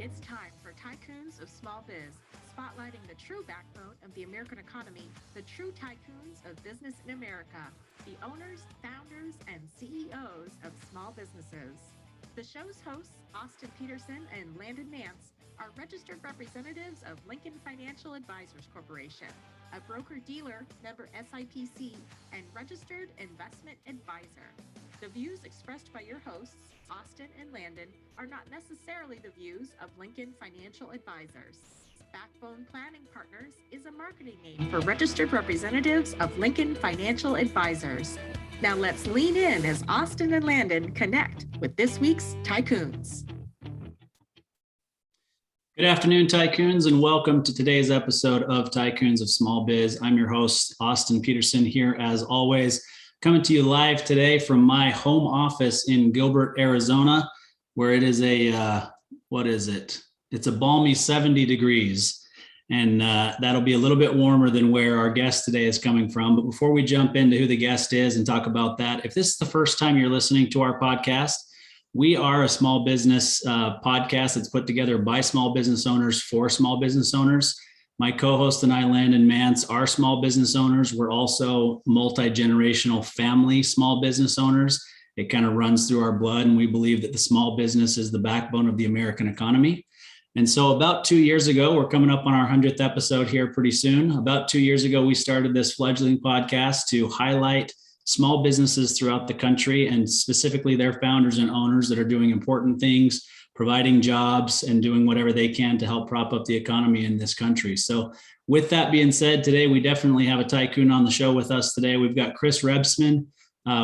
It's time for Tycoons of Small Biz, spotlighting the true backbone of the American economy, the true tycoons of business in America, the owners, founders, and CEOs of small businesses. The show's hosts, Austin Peterson and Landon Mance, are registered representatives of Lincoln Financial Advisors Corporation, a broker-dealer, member SIPC, and registered investment advisor. The views expressed by your hosts, Austin and Landon, are not necessarily the views of Lincoln Financial Advisors. Backbone Planning Partners is a marketing name for registered representatives of Lincoln Financial Advisors. Now let's lean in as Austin and Landon connect with this week's Tycoons. Good afternoon, Tycoons, and welcome to today's episode of Tycoons of Small Biz. I'm your host, Austin Peterson, here as always, coming to you live today from my home office in Gilbert, Arizona, where it is It's a balmy 70 degrees, and that'll be a little bit warmer than where our guest today is coming from. But before we jump into who the guest is and talk about that, if this is the first time you're listening to our podcast, we are a small business podcast that's put together by small business owners for small business owners. My co-host and I, Landon Mance, are small business owners. We're also multi-generational family small business owners. It kind of runs through our blood, and we believe that the small business is the backbone of the American economy. And so about 2 years ago, we're coming up on our 100th episode here pretty soon. About 2 years ago, we started this fledgling podcast to highlight small businesses throughout the country, and specifically their founders and owners that are doing important things, providing jobs and doing whatever they can to help prop up the economy in this country. So with that being said, today we definitely have a tycoon on the show with us today. We've got Chris Rebsamen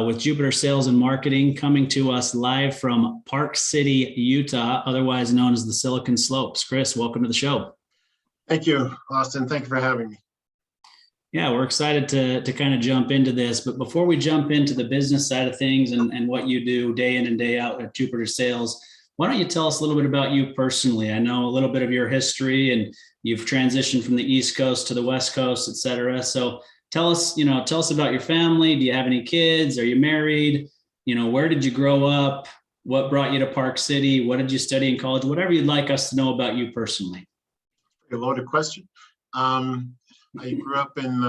with Jupiter Sales and Marketing coming to us live from Park City, Utah, otherwise known as the Silicon Slopes. Chris, welcome to the show. Thank you, Austin. Thank you for having me. Yeah, we're excited to kind of jump into this. But before we jump into the business side of things and what you do day in and day out at Jupiter Sales, why don't you tell us a little bit about you personally? I know a little bit of your history, and you've transitioned from the East Coast to the West Coast, et cetera. So tell us about your family. Do you have any kids? Are you married? Where did you grow up? What brought you to Park City? What did you study in college? Whatever you'd like us to know about you personally. A loaded question. I grew up in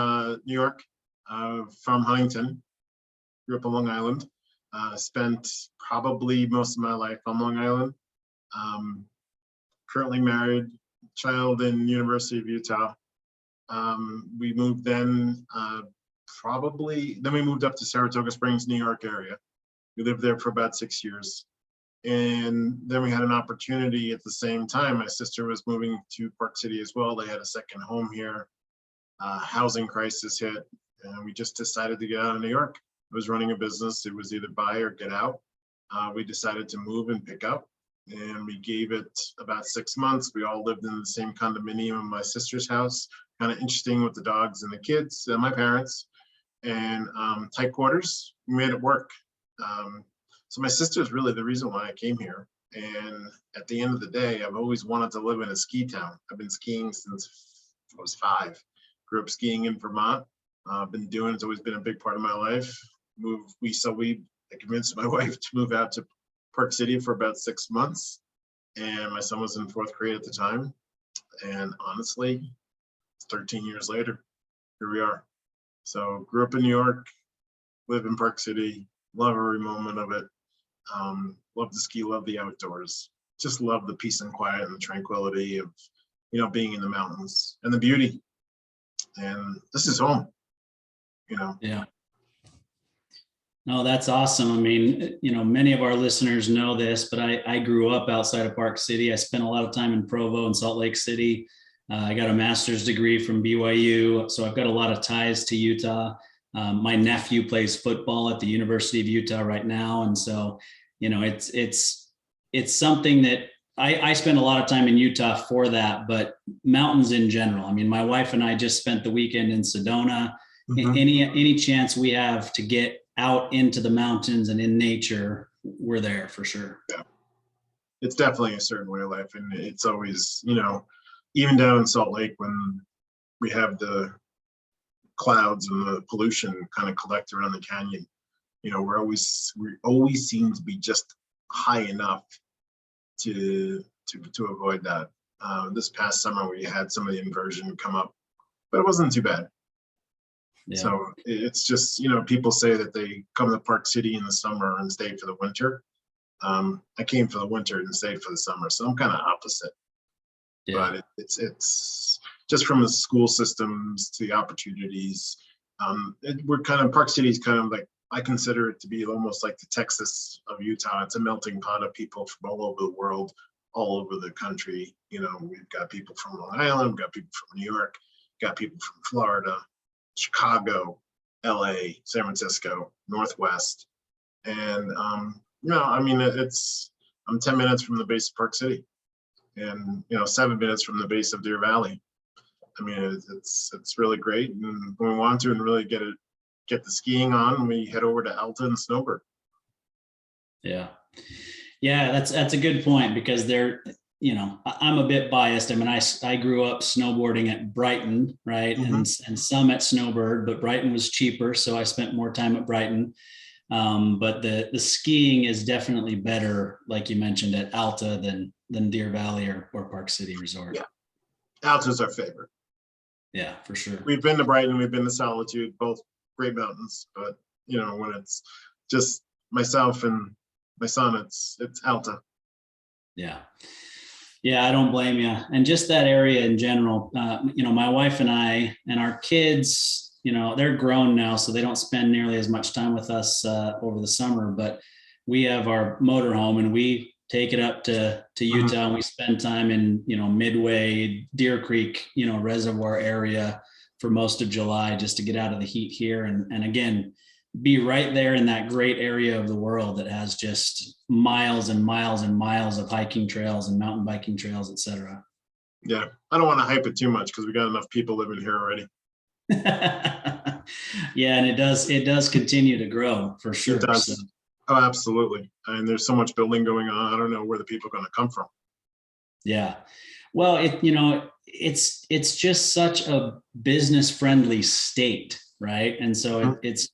New York, from Huntington. Grew up on Long Island. Spent probably most of my life on Long Island. Currently married, child in University of Utah. We moved then we moved up to Saratoga Springs, New York area. We lived there for about 6 years. And then we had an opportunity at the same time. My sister was moving to Park City as well. They had a second home here. Housing crisis hit, and we just decided to get out of New York. I was running a business. It was either buy or get out. We decided to move and pick up, and we gave it about 6 months. We all lived in the same condominium in my sister's house. Kind of interesting with the dogs and the kids and my parents, and tight quarters. We made it work. So my sister is really the reason why I came here. And at the end of the day, I've always wanted to live in a ski town. I've been skiing since I was 5. Grew up skiing in Vermont. It's always been a big part of my life. I convinced my wife to move out to Park City for about 6 months. And my son was in 4th grade at the time. And honestly, 13 years later, here we are. So grew up in New York, live in Park City, love every moment of it. Love to ski, love the outdoors. Just love the peace and quiet and the tranquility of, being in the mountains and the beauty. And this is home, Yeah. No, that's awesome. I mean, many of our listeners know this, but I grew up outside of Park City. I spent a lot of time in Provo and Salt Lake City. I got a master's degree from BYU, so I've got a lot of ties to Utah. My nephew plays football at the University of Utah right now. And so, it's something that I spend a lot of time in Utah for that, but mountains in general. I mean, my wife and I just spent the weekend in Sedona. Mm-hmm. Any chance we have to get out into the mountains and in nature, we're there for sure. Yeah, it's definitely a certain way of life. And it's always, even down in Salt Lake when we have the clouds and the pollution kind of collect around the canyon, we always seem to be just high enough to to avoid that. This past summer, we had some of the inversion come up, but it wasn't too bad. Yeah. So it's just, you know, people say that they come to Park City in the summer and stay for the winter. I came for the winter and stayed for the summer, so I'm kind of opposite. Yeah. But it's just from the school systems to the opportunities. We're kind of, Park City is kind of like, I consider it to be almost like the Texas of Utah. It's a melting pot of people from all over the world, all over the country. You know, we've got people from Long Island, we've got people from New York, got people from Florida, Chicago, LA, San Francisco, Northwest. And, you know, I mean, I'm 10 minutes from the base of Park City and, you know, 7 minutes from the base of Deer Valley. I mean, it's really great. And when we want to and really get the skiing on, we head over to Alta and Snowbird. Yeah. Yeah, that's a good point, because they're, you know, I'm a bit biased. I mean, I grew up snowboarding at Brighton, right? Mm-hmm. And some at Snowbird, but Brighton was cheaper, so I spent more time at Brighton. But the skiing is definitely better, like you mentioned, at Alta than Deer Valley or Park City Resort. Yeah, Alta's our favorite. Yeah, for sure. We've been to Brighton, we've been to Solitude, both great mountains, but you know, when it's just myself and my son, it's Alta. Yeah. Yeah, I don't blame you. And just that area in general, you know, my wife and I and our kids, you know, they're grown now, so they don't spend nearly as much time with us over the summer, but we have our motorhome and we take it up to Utah, and we spend time in, you know, Midway, Deer Creek, you know, reservoir area for most of July, just to get out of the heat here. And again, be right there in that great area of the world that has just miles and miles and miles of hiking trails and mountain biking trails, et cetera. Yeah, I don't want to hype it too much because we got enough people living here already. Yeah, and it does continue to grow for sure. It does. So. Oh, absolutely. And there's so much building going on. I don't know where the people are going to come from. Yeah. Well, it's just such a business friendly state, right? And so it's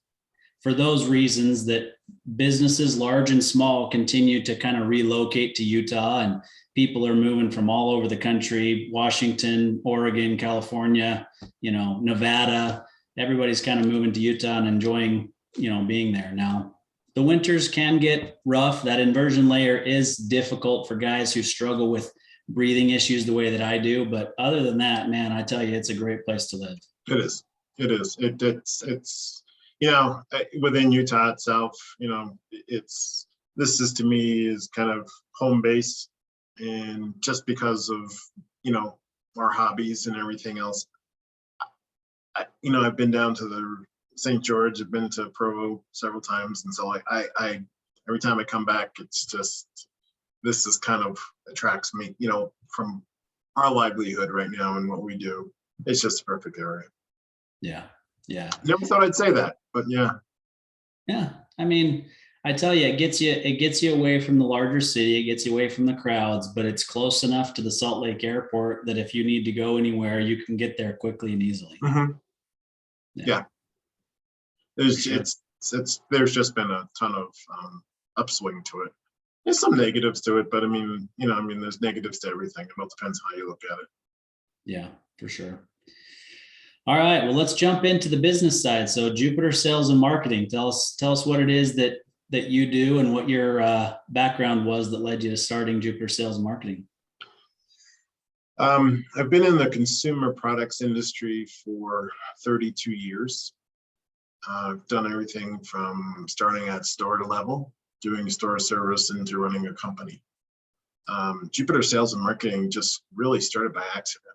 for those reasons that businesses large and small continue to kind of relocate to Utah, and people are moving from all over the country, Washington, Oregon, California, you know, Nevada. Everybody's kind of moving to Utah and enjoying, you know, being there. Now, the winters can get rough. That inversion layer is difficult for guys who struggle with breathing issues the way that I do. But other than that, man, I tell you, it's a great place to live. It is. It's, you know, within Utah itself, you know, this is to me is kind of home base. And just because of, you know, our hobbies and everything else, you know, I've been down to the St. George, I've been to Provo several times. And so like, I every time I come back, it's just, this is kind of attracts me, you know, from our livelihood right now and what we do. It's just a perfect area. Yeah. Yeah. Never thought I'd say that, but yeah. Yeah. I mean, I tell you, it gets you away from the larger city. It gets you away from the crowds, but it's close enough to the Salt Lake Airport that if you need to go anywhere, you can get there quickly and easily. Mm-hmm. Yeah. There's just been a ton of upswing to it. There's some negatives to it, but I mean, you know, there's negatives to everything. It all depends on how you look at it. Yeah, for sure. All right, well, let's jump into the business side. So Jupiter Sales and Marketing, tell us what it is that you do and what your background was that led you to starting Jupiter Sales and Marketing. I've been in the consumer products industry for 32 years. I've done everything from starting at store level, doing store service, into running a company. Jupiter Sales and Marketing just really started by accident.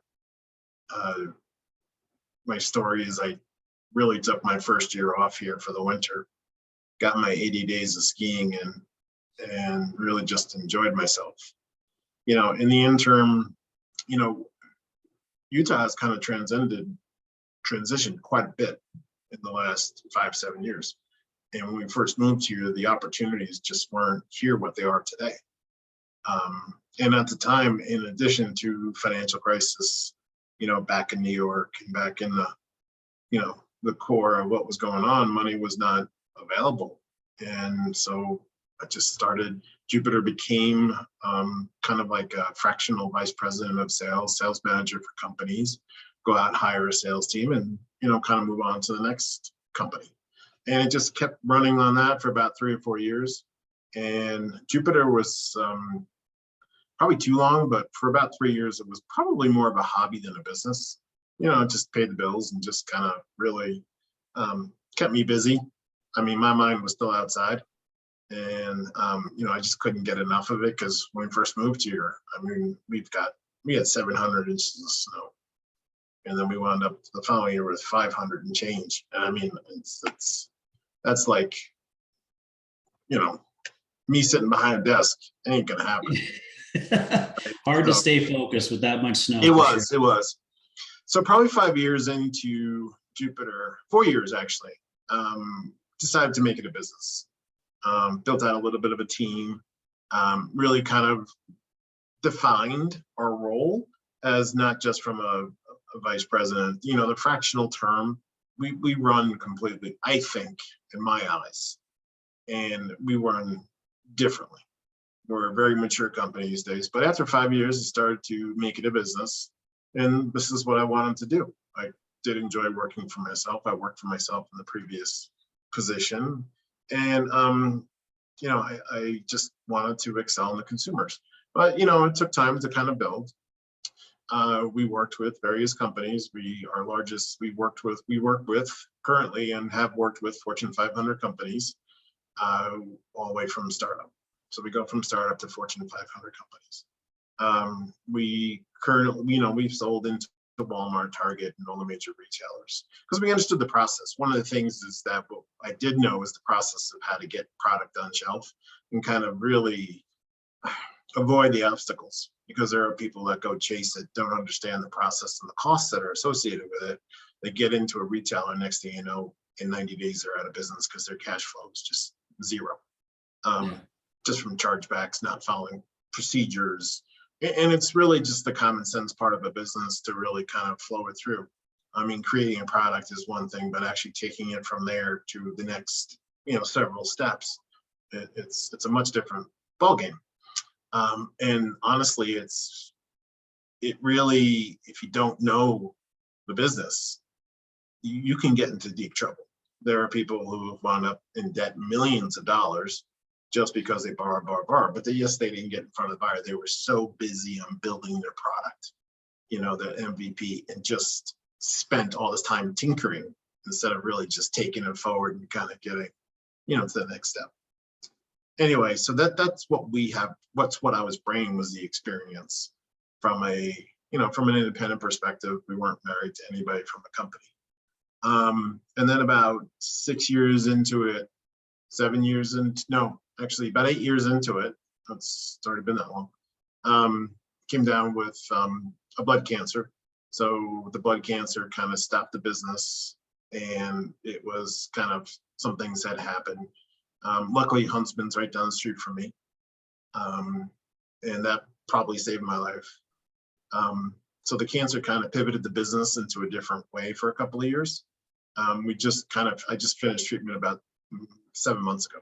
My story is I really took my first year off here for the winter, got my 80 days of skiing in, and really just enjoyed myself. You know, in the interim, you know, Utah has kind of transitioned quite a bit in the last 5-7 years. And when we first moved here, the opportunities just weren't here what they are today. And at the time, in addition to financial crisis, you know, back in New York and back in the, you know, the core of what was going on, money was not available. And so I just started. Jupiter became kind of like a fractional vice president of sales, sales manager for companies, go out, hire a sales team, and, you know, kind of move on to the next company. And it just kept running on that for about 3 or 4 years. And Jupiter was probably too long, but for about 3 years, it was probably more of a hobby than a business. You know, it just paid the bills and just kind of really kept me busy. I mean, my mind was still outside. And, you know, I just couldn't get enough of it because when we first moved here, I mean, we had 700 inches of snow. And then we wound up the following year with 500 and change. And I mean, that's like, you know, me sitting behind a desk. It ain't gonna happen. Hard to stay focused with that much snow. It was. So probably 5 years into Jupiter, 4 years actually, decided to make it a business. Built out a little bit of a team, really kind of defined our role as not just from a vice president, you know, the fractional term, we run completely, I think, in my eyes, and we run differently. We're a very mature company these days, but after 5 years, I started to make it a business, and this is what I wanted to do. I did enjoy working for myself. I worked for myself in the previous position, and you know, I just wanted to excel in the consumers. But, you know, it took time to kind of build. We worked with various companies. We work with currently and have worked with Fortune 500 companies, all the way from startup. So we go from startup to Fortune 500 companies. We currently, you know, we've sold into Walmart, Target, and all the major retailers because we understood the process. One of the things is that what I did know is the process of how to get product on shelf and kind of really avoid the obstacles, because there are people that go chase it, don't understand the process and the costs that are associated with it. They get into a retailer, next thing you know, in 90 days they're out of business because their cash flow is just zero, just from chargebacks, not following procedures. And it's really just the common sense part of a business to really kind of flow it through. I mean, creating a product is one thing, but actually taking it from there to the next, you know, several steps, it's a much different ballgame. And honestly, it really, if you don't know the business, you can get into deep trouble. There are people who have wound up in debt millions of dollars just because they borrow, but they didn't get in front of the buyer. They were so busy on building their product, you know, the MVP, and just spent all this time tinkering instead of really just taking it forward and kind of getting, you know, to the next step. Anyway, so that's what we have. What I was bringing was the experience from an independent perspective. We weren't married to anybody from a company. And then about 6 years into it, 7 years into, no, actually about 8 years into it, it's already been that long, came down with a blood cancer. So the blood cancer kind of stopped the business, and it was kind of, some things had happened. Luckily, Huntsman's right down the street from me, and that probably saved my life. So the cancer kind of pivoted the business into a different way for a couple of years. I just finished treatment about 7 months ago,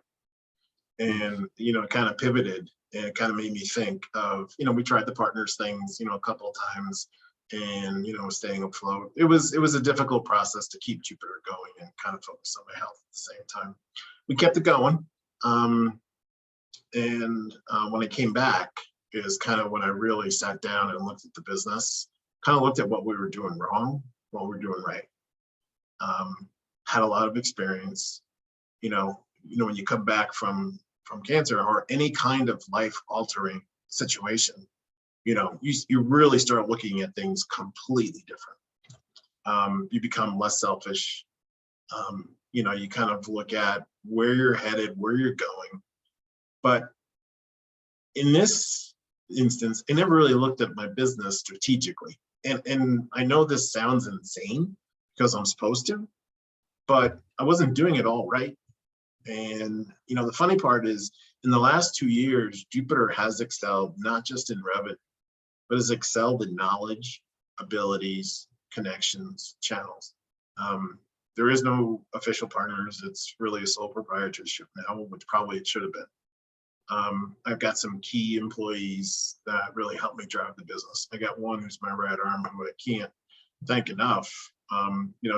and, you know, it kind of pivoted, and it kind of made me think of, you know, we tried the partners things, you know, a couple of times, and, you know, staying afloat. It was a difficult process to keep Jupiter going and kind of focus on my health at the same time. We kept it going. And when I came back is kind of when I really sat down and looked at the business, kind of looked at what we were doing wrong, what we were doing right. Had a lot of experience, you know, when you come back from cancer or any kind of life altering situation, you know, you really start looking at things completely different. You become less selfish. You know, you kind of look at where you're headed, where you're going. But in this instance, I never really looked at my business strategically. And I know this sounds insane because I'm supposed to, but I wasn't doing it all right. And, you know, the funny part is in the last 2 years, Jupiter has excelled not just in revenue, but has excelled in knowledge, abilities, connections, channels. There is no official partners. It's really a sole proprietorship now, which probably it should have been. I've got some key employees that really help me drive the business. I got one who's my right arm who I can't thank enough.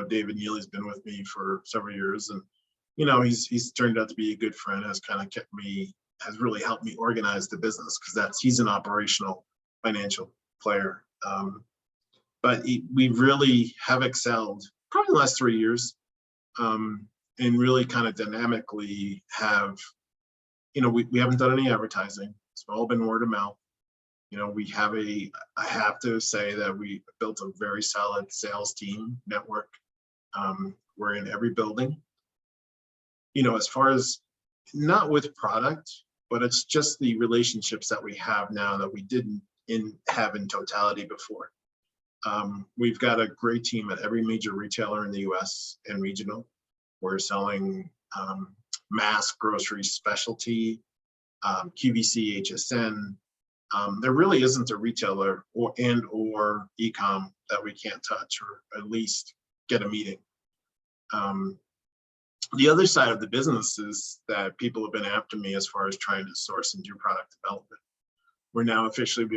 David Neely's been with me for several years, and he's turned out to be a good friend. Has really helped me organize the business, because he's an operational financial player. But we really have excelled probably the last 3 years, and really kind of dynamically have, we haven't done any advertising. It's all been word of mouth. I have to say that we built a very solid sales team network. We're in every building. As far as not with product, but it's just the relationships that we have now that we didn't have in totality before. We've got a great team at every major retailer in the US and regional. We're selling mass, grocery, specialty, QVC, HSN. There really isn't a retailer or e-com that we can't touch, or at least get a meeting. The other side of the business is that people have been after me as far as trying to source and do product development. We're now officially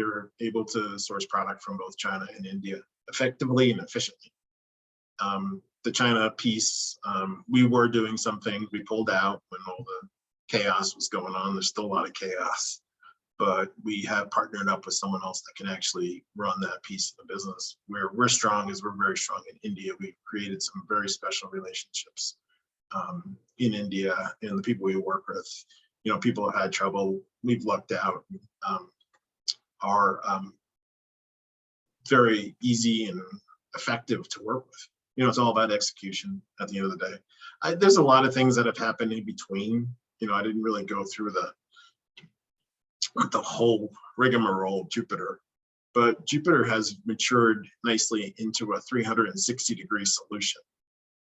able to source product from both China and India effectively and efficiently. The China piece, we were doing something. We pulled out when all the chaos was going on. There's still a lot of chaos, but we have partnered up with someone else that can actually run that piece of the business. Where we're strong is we're very strong in India. We've created some very special relationships in India, and the people we work with, people have had trouble. We've lucked out. Are very easy and effective to work with. It's all about execution at the end of the day. There's a lot of things that have happened in between. I didn't really go through the whole rigmarole of Jupiter, but Jupiter has matured nicely into a 360-degree solution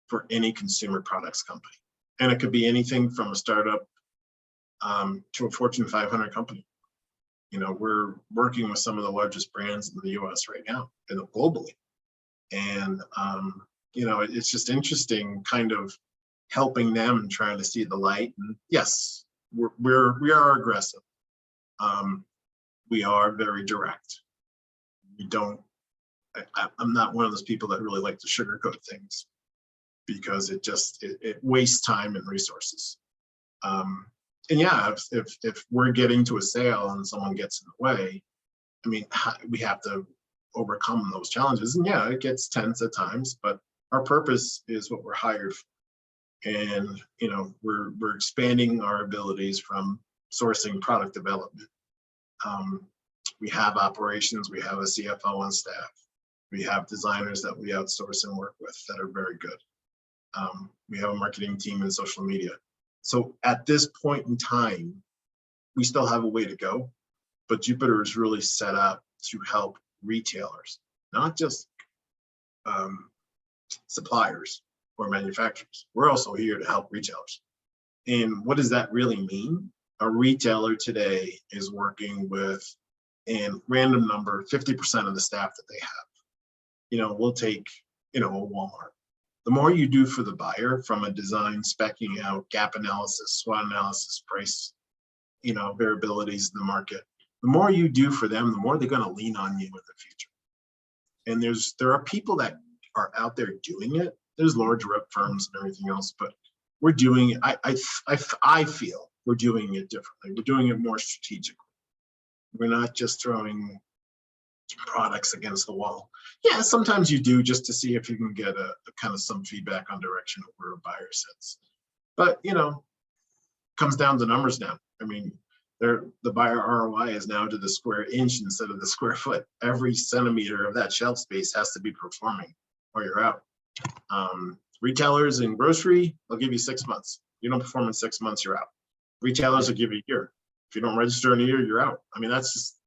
for any consumer products company. And it could be anything from a startup to a Fortune 500 company. We're working with some of the largest brands in the US right now and globally. And, it's just interesting kind of helping them and trying to see the light. And yes, we are aggressive. We are very direct. I'm not one of those people that really like to sugarcoat things, because it wastes time and resources. And yeah, if we're getting to a sale and someone gets in the way, we have to overcome those challenges. And yeah, it gets tense at times, but our purpose is what we're hired for. And we're expanding our abilities from sourcing, product development. We have operations. We have a CFO on staff. We have designers that we outsource and work with that are very good. We have a marketing team and social media. So at this point in time, we still have a way to go, but Jupiter is really set up to help retailers, not just suppliers or manufacturers. We're also here to help retailers. And what does that really mean? A retailer today is working with, in random number, 50% of the staff that they have. We'll take, a Walmart. The more you do for the buyer, from a design, speccing out, gap analysis, SWOT analysis, price, variabilities in the market, the more you do for them, the more they're going to lean on you in the future. And there are people that are out there doing it. There's large rep firms and everything else, but we're doing it. I feel we're doing it differently. We're doing it more strategically. We're not just throwing products against the wall. Yeah, sometimes you do, just to see if you can get a kind of some feedback on direction of where a buyer sits. But comes down to numbers now. The buyer ROI is now to the square inch instead of the square foot. Every centimeter of that shelf space has to be performing, or you're out. Retailers in grocery, they'll give you 6 months. You don't perform in 6 months, you're out. Retailers will give you a year. If you don't register in a year, you're out. That's just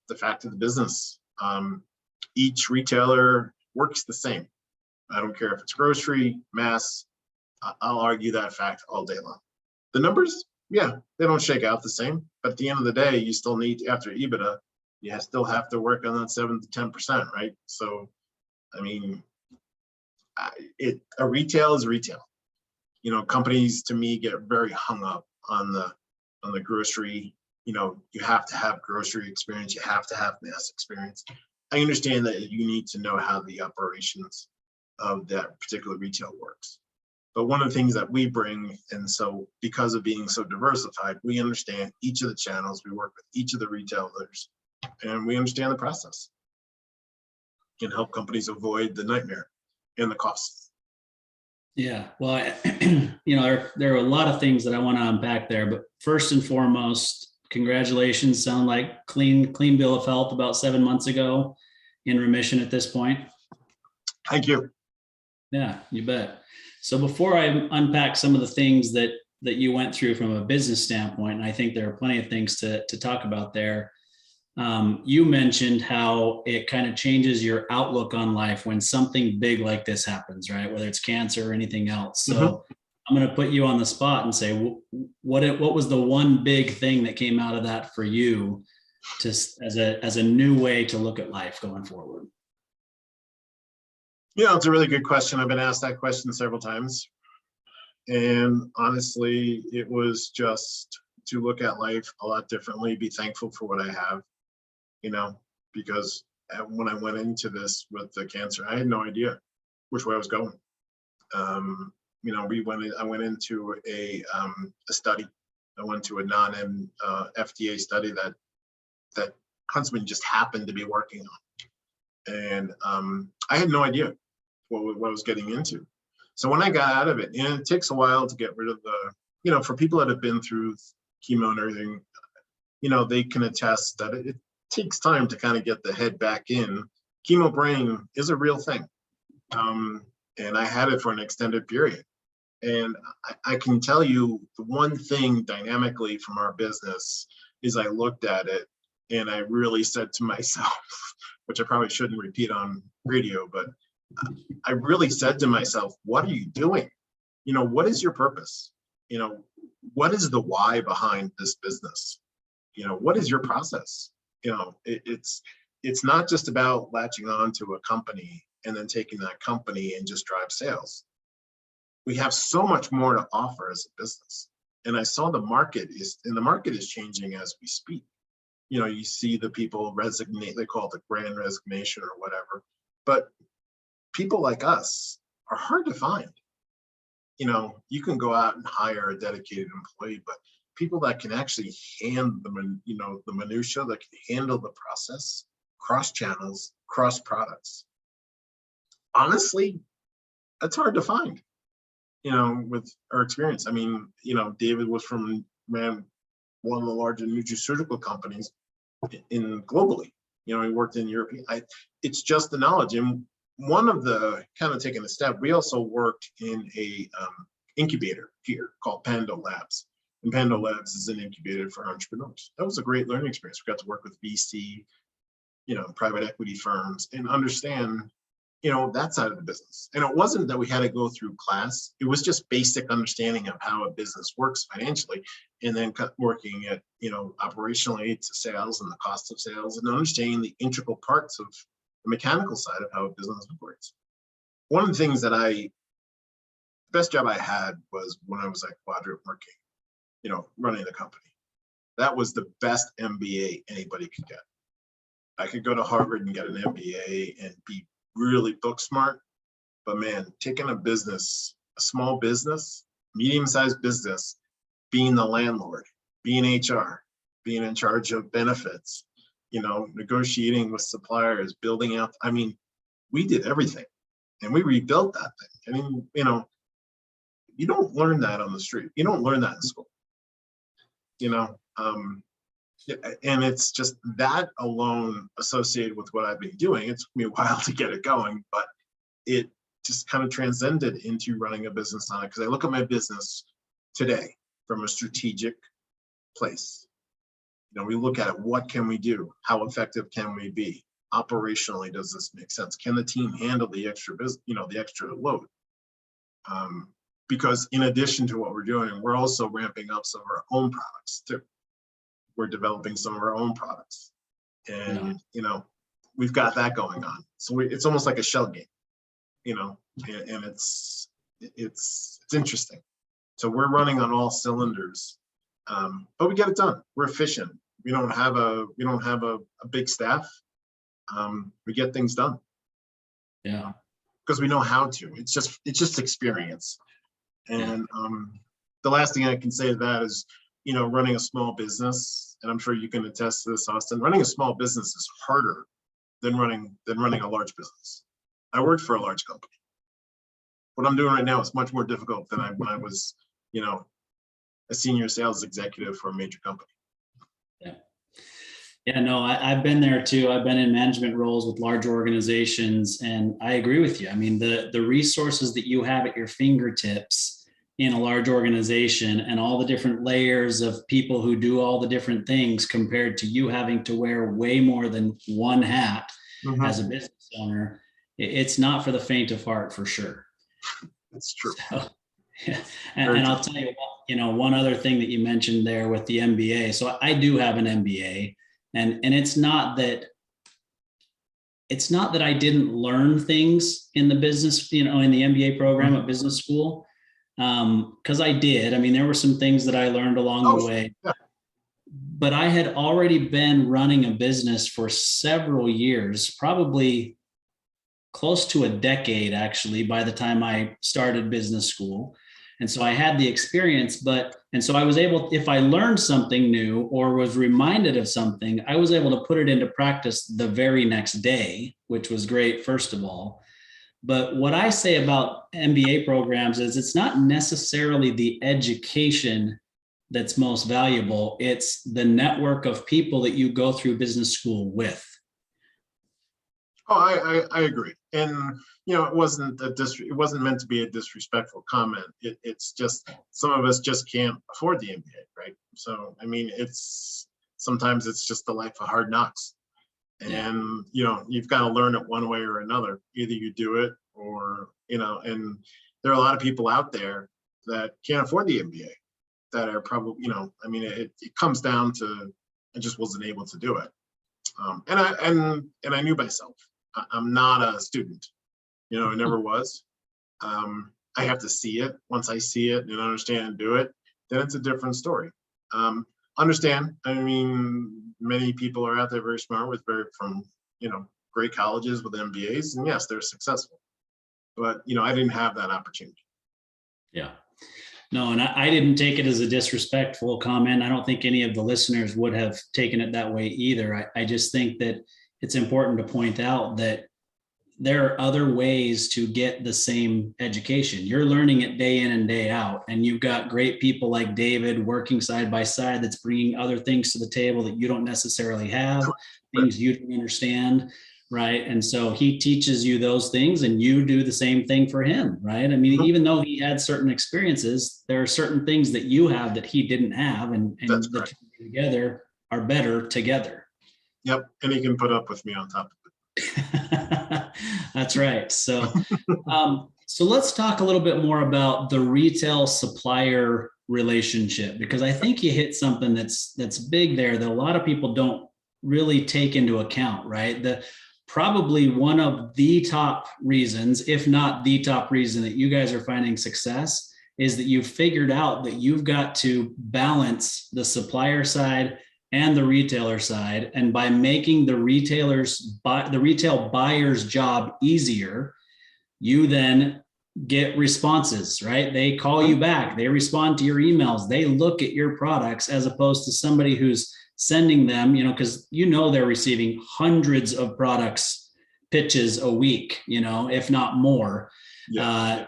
the fact of the business. Each retailer works the same. I don't care if it's grocery, mass. I'll argue that fact all day long. The numbers, yeah, they don't shake out the same. But at the end of the day, you still need, after EBITDA, you still have to work on that 7 to 10%, right? So, a retail is retail. Companies to me get very hung up on the on the grocery, you have to have grocery experience, you have to have mass experience. I understand that you need to know how the operations of that particular retail works. But one of the things that we bring, and so because of being so diversified, we understand each of the channels, we work with each of the retailers, and we understand the process. Can help companies avoid the nightmare and the costs. Yeah, well, there are a lot of things that I want to unpack there, but first and foremost, congratulations. Sound like clean bill of health about 7 months ago, in remission at this point. Thank you. Yeah, you bet. So before I unpack some of the things that you went through from a business standpoint, and I think there are plenty of things to talk about there. You mentioned how it kind of changes your outlook on life when something big like this happens, right? Whether it's cancer or anything else. So I'm going to put you on the spot and say, what was the one big thing that came out of that for you, as a new way to look at life going forward? It's a really good question. I've been asked that question several times. And honestly, it was just to look at life a lot differently, be thankful for what I have, because when I went into this with the cancer, I had no idea which way I was going. I went into a study. I went to a non-FDA study that Huntsman just happened to be working on. And I had no idea what I was getting into. So when I got out of it, and it takes a while to get rid of for people that have been through chemo and everything, they can attest that it takes time to kind of get the head back in. Chemo brain is a real thing. And I had it for an extended period. And I can tell you the one thing dynamically from our business is I looked at it and I really said to myself, which I probably shouldn't repeat on radio, but I really said to myself, what are you doing? What is your purpose? What is the why behind this business? What is your process? It's not just about latching on to a company and then taking that company and just drive sales. We have so much more to offer as a business. And I saw the market is changing as we speak. You see the people resignate, they call it the grand resignation or whatever, but people like us are hard to find. You can go out and hire a dedicated employee, but people that can actually handle the minutia, that can handle the process, cross channels, cross products. Honestly, that's hard to find, with our experience. I mean, David ran one of the largest nutraceutical companies in globally. He worked in Europe. It's just the knowledge. And one of the kind of taking a step, we also worked in a incubator here called Pando Labs. And Pando Labs is an incubator for entrepreneurs. That was a great learning experience. We got to work with VC, private equity firms and understand, that side of the business. And it wasn't that we had to go through class. It was just basic understanding of how a business works financially, and then working at, operationally to sales and the cost of sales, and understanding the integral parts of the mechanical side of how a business operates. One of the things the best job I had was when I was at Quadrant working, running the company. That was the best MBA anybody could get. I could go to Harvard and get an MBA and be really book smart, but man, taking a small business, medium-sized business, being the landlord, being HR, being in charge of benefits, negotiating with suppliers, building out, we did everything and we rebuilt that thing. You don't learn that on the street. You don't learn that in school, and it's just that alone associated with what I've been doing. It took me a while to get it going, but it just kind of transcended into running a business on it. Because I look at my business today from a strategic place. We look at it, what can we do? How effective can we be? Operationally, does this make sense? Can the team handle the extra business, the extra load? Because in addition to what we're doing, we're also ramping up some of our own products too. We're developing some of our own products, and we've got that going on. So it's almost like a shell game, and it's interesting. So we're running on all cylinders. But we get it done. We're efficient. We don't have a big staff. We get things done. Yeah. Because we know how to. It's just experience. And the last thing I can say to that is, running a small business, and I'm sure you can attest to this, Austin, running a small business is harder than running a large business. I worked for a large company. What I'm doing right now is much more difficult than when I was, a senior sales executive for a major company. Yeah. Yeah, no, I've been there too. I've been in management roles with large organizations, and I agree with you. I mean, the resources that you have at your fingertips in a large organization and all the different layers of people who do all the different things compared to you having to wear way more than one hat as a business owner, it's not for the faint of heart, for sure. That's true. So, yeah. And I'll tell you, one other thing that you mentioned there with the MBA. So I do have an MBA. And it's not that I didn't learn things in the business, in the MBA program at business school, because I did. I mean, there were some things that I learned along the way, but I had already been running a business for several years, probably close to a decade, actually, by the time I started business school. And so I had the experience, and so I was able, if I learned something new or was reminded of something, I was able to put it into practice the very next day, which was great, first of all. But what I say about MBA programs is it's not necessarily the education that's most valuable. It's the network of people that you go through business school with. Oh, I agree. And, it wasn't meant to be a disrespectful comment. It's just, some of us just can't afford the MBA, right? So, I mean, sometimes it's just the life of hard knocks. And, you've got to learn it one way or another. Either you do it or, and there are a lot of people out there that can't afford the MBA that are probably, it comes down to, I just wasn't able to do it. And I knew myself. I'm not a student, I never was. I have to see it. Once I see it and understand and do it, then it's a different story. Understand, many people are out there very smart from great colleges with MBAs, and yes, they're successful. But, I didn't have that opportunity. Yeah. No, and I didn't take it as a disrespectful comment. I don't think any of the listeners would have taken it that way either. I just think that it's important to point out that there are other ways to get the same education. You're learning it day in and day out, and you've got great people like David working side by side that's bringing other things to the table that you don't necessarily have, things you don't understand, right? And so he teaches you those things, and you do the same thing for him, right? I mean, even though he had certain experiences, there are certain things that you have that he didn't have, and the two together are better together. Yep, and he can put up with me on top of it. That's right. So, so let's talk a little bit more about the retail supplier relationship, because I think you hit something that's big there that a lot of people don't really take into account, right? Probably one of the top reasons, if not the top reason that you guys are finding success, is that you've figured out that you've got to balance the supplier side and the retailer side. And by making the retail buyer's job easier, you then get responses, right? They call you back, they respond to your emails, they look at your products, as opposed to somebody who's sending them, because they're receiving hundreds of products, pitches a week, if not more, to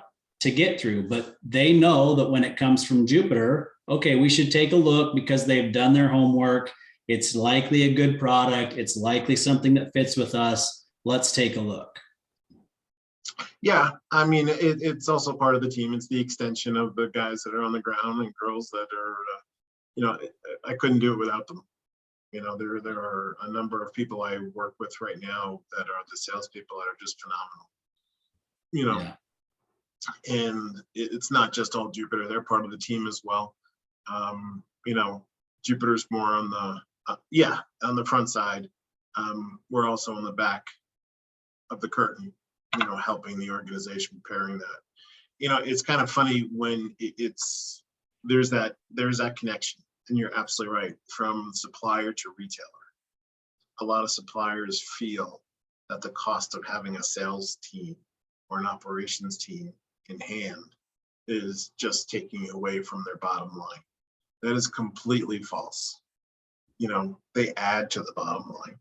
get through. But they know that when it comes from Jupiter, okay, we should take a look because they've done their homework. It's likely a good product. It's likely something that fits with us. Let's take a look. Yeah, it's also part of the team. It's the extension of the guys that are on the ground and girls that are, I couldn't do it without them. There are a number of people I work with right now that are the salespeople that are just phenomenal. And it's not just all Jupiter. They're part of the team as well. Jupiter's more on the front side. We're also on the back of the curtain, helping the organization, preparing that. It's kind of funny when there's that connection. and you're absolutely right, from supplier to retailer. A lot of suppliers feel that the cost of having a sales team or an operations team in hand is just taking away from their bottom line. That is completely false. You know, they add to the bottom line.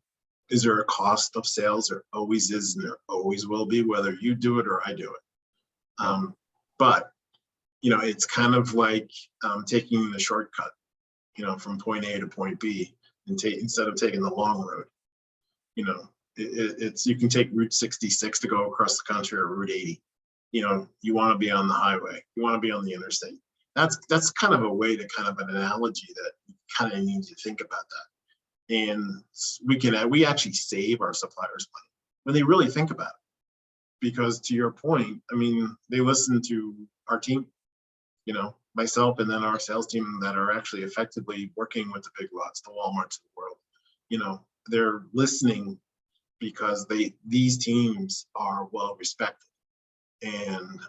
Is there a cost of sales? There always is, and there always will be, whether you do it or I do it. But, you know, it's kind of like taking the shortcut, you know, from point A to point B, and instead of taking the long road. You know, it's you can take Route 66 to go across the country, or Route 80. You know, you want to be on the highway, you want to be on the interstate. That's kind of a way to kind of an analogy that you kind of need to think about that. And we actually save our suppliers money when they really think about it, because to your point, I mean, they listen to our team, you know, myself, and then our sales team that are actually effectively working with the big lots, the Walmarts of the world. You know, they're listening because these teams are well respected, and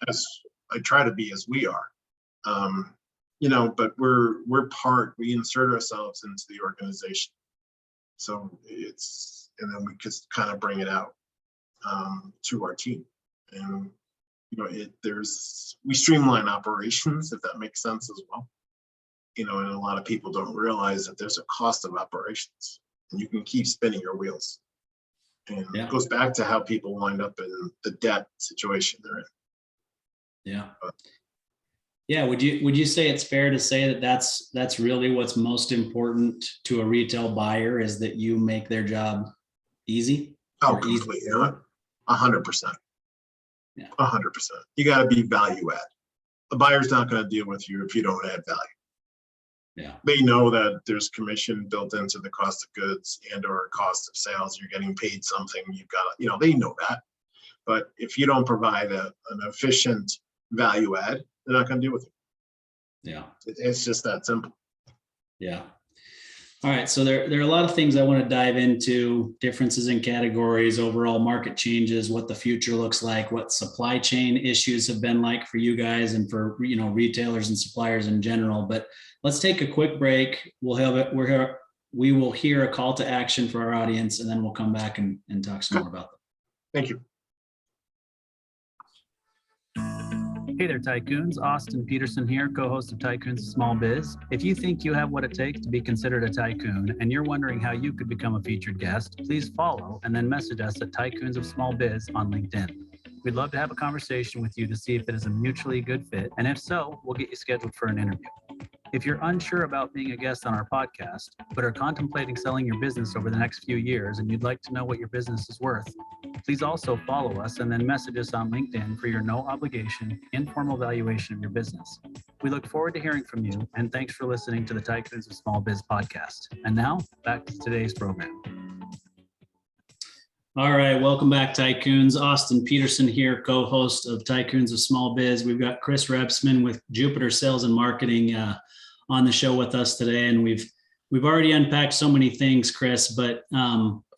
as I try to be as we are, you know, but we insert ourselves into the organization, so and then we just kind of bring it out to our team, and you know, we streamline operations, if that makes sense as well. You know, and a lot of people don't realize that there's a cost of operations, and you can keep spinning your wheels. And it goes back to how people wind up in the debt situation they're in. Yeah. Yeah. Would you say it's fair to say that that's really what's most important to a retail buyer, is that you make their job easy? Oh, completely. 100%. Yeah. 100%. You got to be value add. The buyer's not going to deal with you if you don't add value. Yeah. They know that there's commission built into the cost of goods and or cost of sales. You're getting paid something. You've got, you know, they know that. But if you don't provide an efficient value add, they're not going to deal with you. Yeah. It's just that simple. Yeah. All right. So there are a lot of things I want to dive into: differences in categories, overall market changes, what the future looks like, what supply chain issues have been like for you guys and for, you know, retailers and suppliers in general. But let's take a quick break. We will hear a call to action for our audience, and then we'll come back and talk some more about them. Thank you. Hey there, Tycoons. Austin Peterson here, co-host of Tycoons of Small Biz. If you think you have what it takes to be considered a tycoon and you're wondering how you could become a featured guest, please follow and then message us at Tycoons of Small Biz on LinkedIn. We'd love to have a conversation with you to see if it is a mutually good fit, and if so, we'll get you scheduled for an interview. If you're unsure about being a guest on our podcast, but are contemplating selling your business over the next few years and you'd like to know what your business is worth, please also follow us and then message us on LinkedIn for your no obligation, informal valuation of your business. We look forward to hearing from you, and thanks for listening to the Tycoons of Small Biz podcast. And now, back to today's program. All right, welcome back, Tycoons. Austin Peterson here, co-host of Tycoons of Small Biz. We've got Chris Rebsamen with Jupiter Sales and Marketing on the show with us today, and we've already unpacked so many things, Chris. But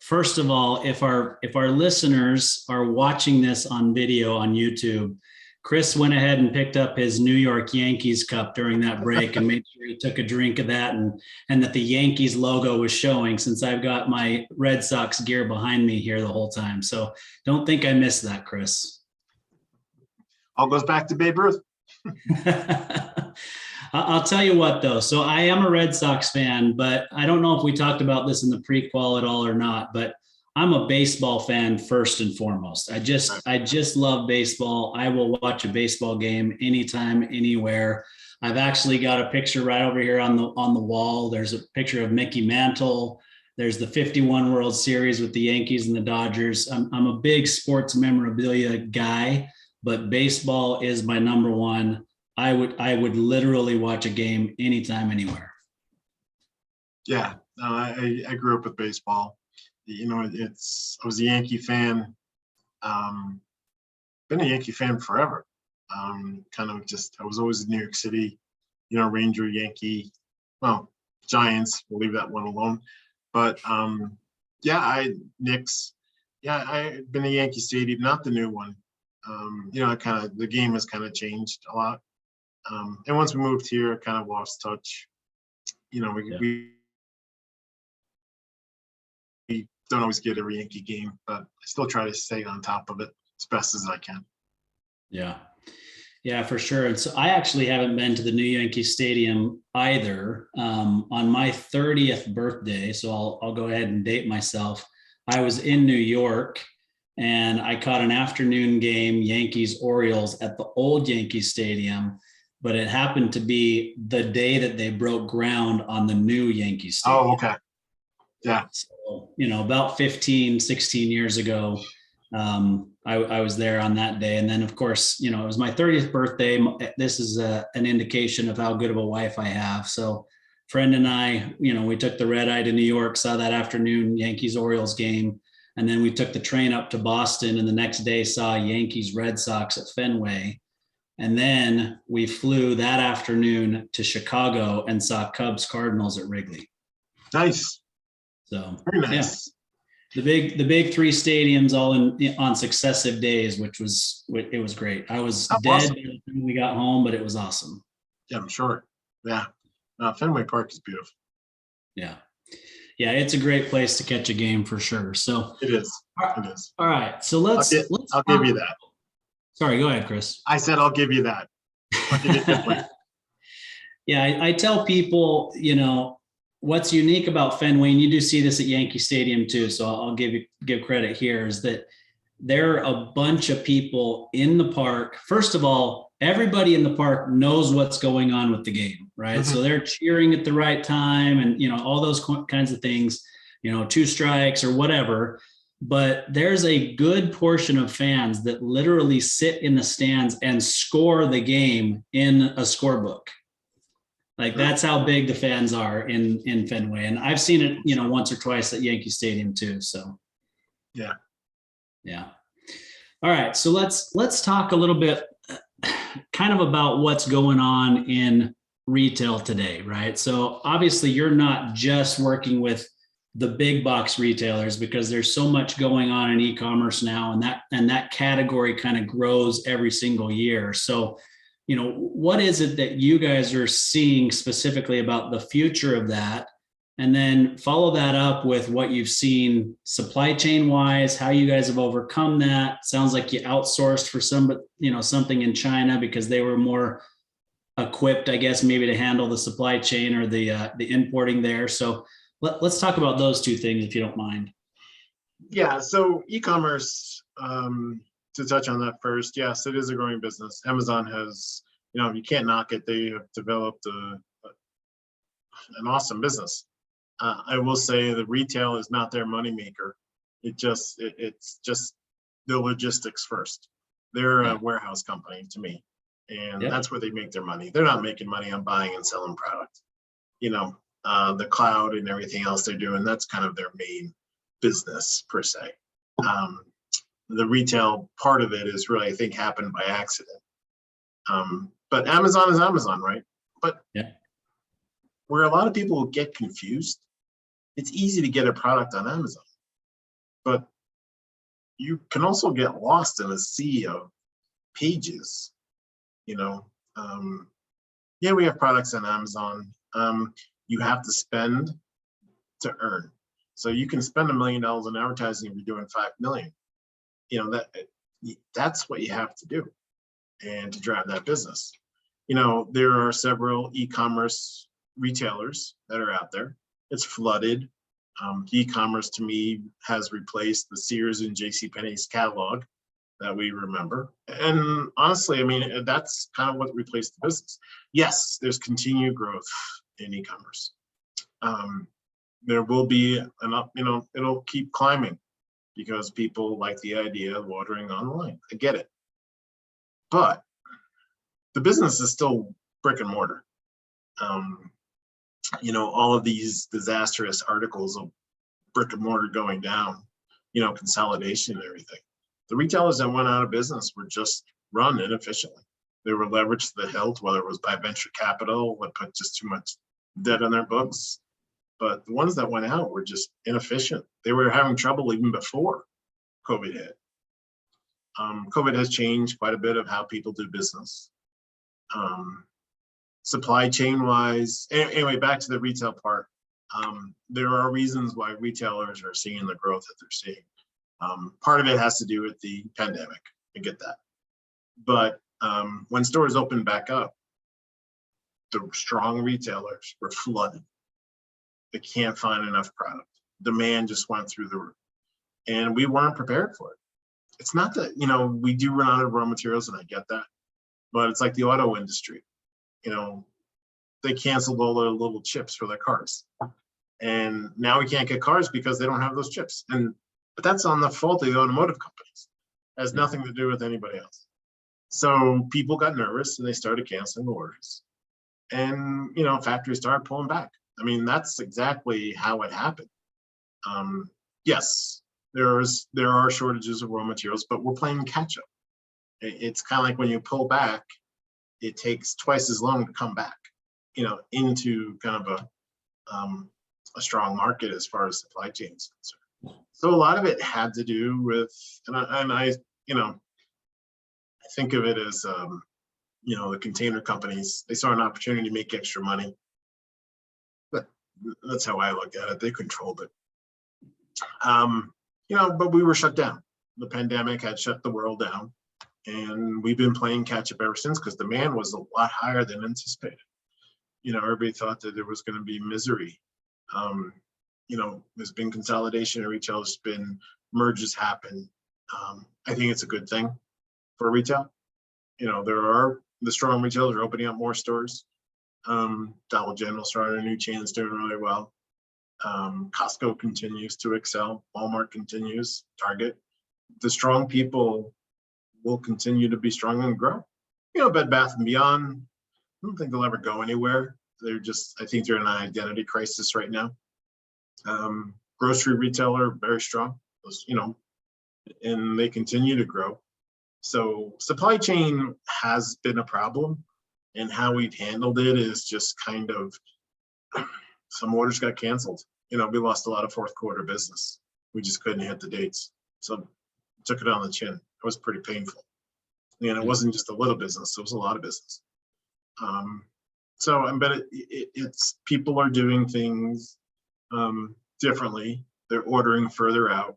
first of all, if our listeners are watching this on video on YouTube, Chris went ahead and picked up his New York Yankees cup during that break and made sure he took a drink of that, and that the Yankees logo was showing, since I've got my Red Sox gear behind me here the whole time. So don't think I missed that, Chris. All goes back to Babe Ruth. I'll tell you what, though. So I am a Red Sox fan, but I don't know if we talked about this in the prequel at all or not, but I'm a baseball fan first and foremost. I just love baseball. I will watch a baseball game anytime, anywhere. I've actually got a picture right over here on the wall. There's a picture of Mickey Mantle. There's the 51 World Series with the Yankees and the Dodgers. I'm a big sports memorabilia guy, but baseball is my number one. I would literally watch a game anytime, anywhere. Yeah, no, I grew up with baseball. You know, I was a Yankee fan. Been a Yankee fan forever. Kind of just, I was always in New York City, you know, Ranger, Yankee, well, Giants, we'll leave that one alone. But Knicks. Yeah, I've been a Yankee Stadium, not the new one. You know, the game has kind of changed a lot. And once we moved here, I kind of lost touch. Yeah. we don't always get every Yankee game, but I still try to stay on top of it as best as I can. Yeah. Yeah, for sure. And so I actually haven't been to the new Yankee Stadium either. On my 30th birthday, so I'll go ahead and date myself. I was in New York and I caught an afternoon game, Yankees Orioles, at the old Yankee Stadium, but it happened to be the day that they broke ground on the new Yankee Stadium. Oh, okay. Yeah. So, about 15, 16 years ago, I was there on that day. And then, of course, it was my 30th birthday. This is an indication of how good of a wife I have. So friend and I, we took the red eye to New York, saw that afternoon Yankees Orioles game. And then we took the train up to Boston, and the next day saw Yankees Red Sox at Fenway. And then we flew that afternoon to Chicago and saw Cubs Cardinals at Wrigley. Nice. So very nice. Yeah. The big three stadiums all on successive days, it was great. I was dead awesome. by the time we got home, but it was awesome. Yeah, I'm sure. Yeah. Fenway Park is beautiful. Yeah. Yeah, it's a great place to catch a game for sure. So it is. It is. All right. So let's I'll give you that. Sorry, go ahead, Chris. I said I'll give you that. I'll give you Fenway. Yeah, I tell people, what's unique about Fenway, and you do see this at Yankee Stadium too, so I'll give credit here, is that there are a bunch of people in the park. First of all, everybody in the park knows what's going on with the game, right? Mm-hmm. So they're cheering at the right time and, all those kinds of things, 2 strikes or whatever. But there's a good portion of fans that literally sit in the stands and score the game in a scorebook. Like that's how big the fans are in Fenway. And I've seen it, once or twice at Yankee Stadium too. So yeah. All right. So let's talk a little bit kind of about what's going on in retail today, right? So obviously you're not just working with the big box retailers, because there's so much going on in e-commerce now, and that category kind of grows every single year. So what is it that you guys are seeing specifically about the future of that? And then follow that up with what you've seen supply chain wise, how you guys have overcome that. Sounds like you outsourced for something in China because they were more equipped, I guess, maybe to handle the supply chain or the importing there. So let's talk about those 2 things, if you don't mind. Yeah. So e-commerce, to touch on that first, yes, it is a growing business. Amazon has, you can't knock it. They have developed an awesome business. I will say the retail is not their moneymaker. It's just the logistics first. They're a warehouse company to me, and that's where they make their money. They're not making money on buying and selling product. The cloud and everything else they're doing, that's kind of their main business per se. The retail part of it is really, I think, happened by accident. But Amazon is Amazon, right? But where a lot of people get confused, it's easy to get a product on Amazon, but you can also get lost in a sea of pages. We have products on Amazon. You have to spend to earn. So you can spend $1 million in advertising if you're doing 5 million. That's what you have to do, and to drive that business. There are several e-commerce retailers that are out there. It's flooded. E-commerce to me has replaced the Sears and JCPenney's catalog that we remember. And honestly, that's kind of what replaced the business. Yes, there's continued growth in e-commerce. There will be it'll keep climbing because people like the idea of ordering online. I get it. But the business is still brick and mortar. All of these disastrous articles of brick and mortar going down, consolidation and everything. The retailers that went out of business were just run inefficiently. They were leveraged to the hilt, whether it was by venture capital, that put just too much debt on their books. But the ones that went out were just inefficient. They were having trouble even before COVID hit. COVID has changed quite a bit of how people do business. supply chain wise. Anyway, back to the retail part. There are reasons why retailers are seeing the growth that they're seeing. Part of it has to do with the pandemic. I get that. But when stores open back up, the strong retailers were flooded. They can't find enough product. Demand just went through the roof. And we weren't prepared for it. It's not that, we do run out of raw materials, and I get that. But it's like the auto industry. They canceled all the little chips for their cars. And now we can't get cars because they don't have those chips. But that's on the fault of the automotive companies. It has nothing to do with anybody else. So people got nervous and they started canceling orders. And, factories started pulling back. I mean, that's exactly how it happened. Yes, there are shortages of raw materials, but we're playing catch up. It's kind of like when you pull back, it takes twice as long to come back, into kind of a strong market as far as supply chain is concerned. So a lot of it had to do with, and I think of it as, the container companies, they saw an opportunity to make extra money. But that's how I look at it. They controlled it. But we were shut down. The pandemic had shut the world down. And we've been playing catch up ever since because demand was a lot higher than anticipated. Everybody thought that there was going to be misery. There's been consolidation in retail, there's been mergers happen. I think it's a good thing for retail. The strong retailers are opening up more stores. Dollar General started a new chain that's doing really well. Costco continues to excel. Walmart continues. Target. The strong people will continue to be strong and grow. Bed Bath & Beyond, I don't think they'll ever go anywhere. I think they're in an identity crisis right now. Grocery retailer, very strong, and they continue to grow. So supply chain has been a problem, and how we've handled it is just kind of, some orders got canceled. We lost a lot of fourth quarter business. We just couldn't hit the dates. So took it on the chin. It was pretty painful. And it wasn't just a little business, it was a lot of business. But it's people are doing things differently. They're ordering further out.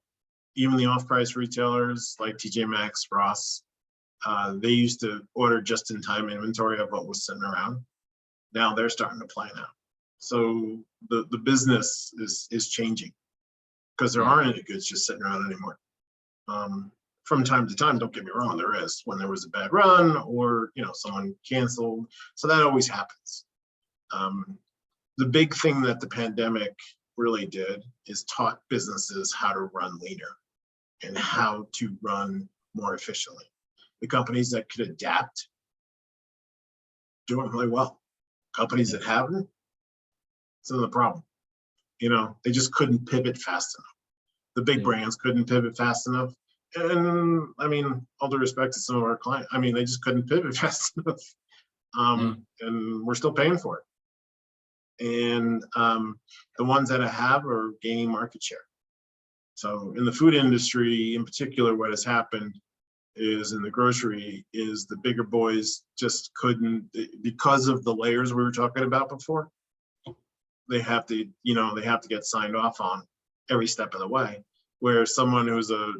Even the off-price retailers like TJ Maxx, Ross, they used to order just-in-time inventory of what was sitting around. Now they're starting to plan out. So the business is changing because there aren't any goods just sitting around anymore. From time to time, don't get me wrong, there is when there was a bad run or someone canceled. So that always happens. The big thing that the pandemic really did is taught businesses how to run leaner and how to run more efficiently. The companies that could adapt, doing really well. Companies that haven't, it's another problem. They just couldn't pivot fast enough. The big brands couldn't pivot fast enough. And I mean, all due respect to some of our clients, they just couldn't pivot fast enough. And we're still paying for it. And the ones that have are gaining market share. So in the food industry in particular, what has happened is in the grocery is the bigger boys just couldn't, because of the layers we were talking about before, they have to get signed off on every step of the way. Where someone who's a,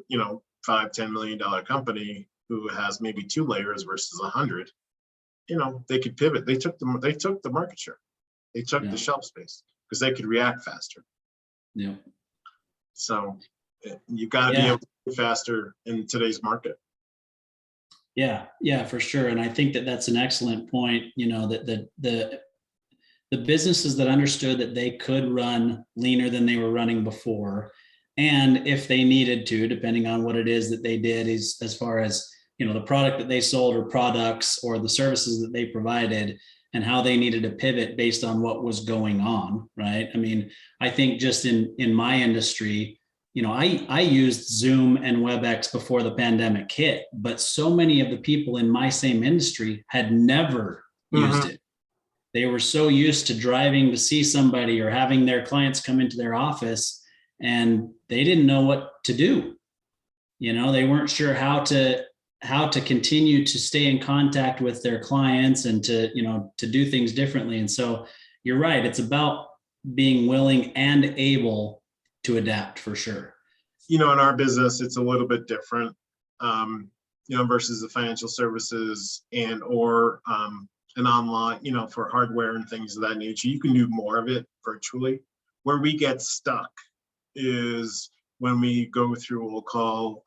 $5-10 million company who has maybe 2 layers versus 100, they could pivot. They took the market share. They took the shelf space because they could react faster. Yeah. So you got to be able to move faster in today's market. Yeah, for sure. And I think that's an excellent point. That the businesses that understood that they could run leaner than they were running before, and if they needed to, depending on what it is that they did, is as far as the product that they sold or products or the services that they provided, and how they needed to pivot based on what was going on, right? I think just in my industry, I used Zoom and WebEx before the pandemic hit, but so many of the people in my same industry had never used it. They were so used to driving to see somebody or having their clients come into their office, and they didn't know what to do. They weren't sure how to how to continue to stay in contact with their clients and to, to do things differently. And so you're right. It's about being willing and able to adapt for sure. In our business, it's a little bit different, versus the financial services or an online, for hardware and things of that nature. You can do more of it virtually. Where we get stuck is when we go through what we'll call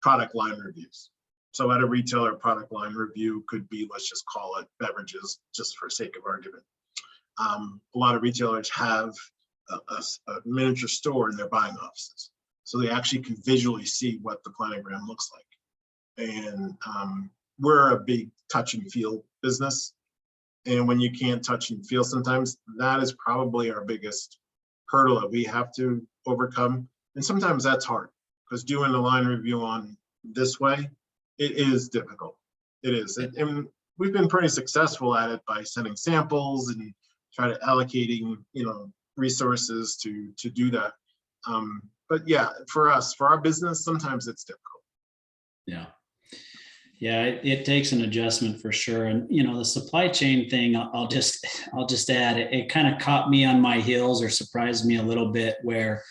product line reviews. So at a retailer, product line review could be, let's just call it beverages, just for sake of argument. A lot of retailers have a miniature store in their buying offices. So they actually can visually see what the planogram looks like. And we're a big touch and feel business. And when you can't touch and feel sometimes, that is probably our biggest hurdle that we have to overcome. And sometimes that's hard, because doing a line review on this way, it is difficult. It is. And we've been pretty successful at it by sending samples and try to allocating, resources to do that. But yeah, for us, for our business, sometimes it's difficult. Yeah. Yeah, it takes an adjustment for sure. And, the supply chain thing, I'll just add, it kind of caught me on my heels or surprised me a little bit where,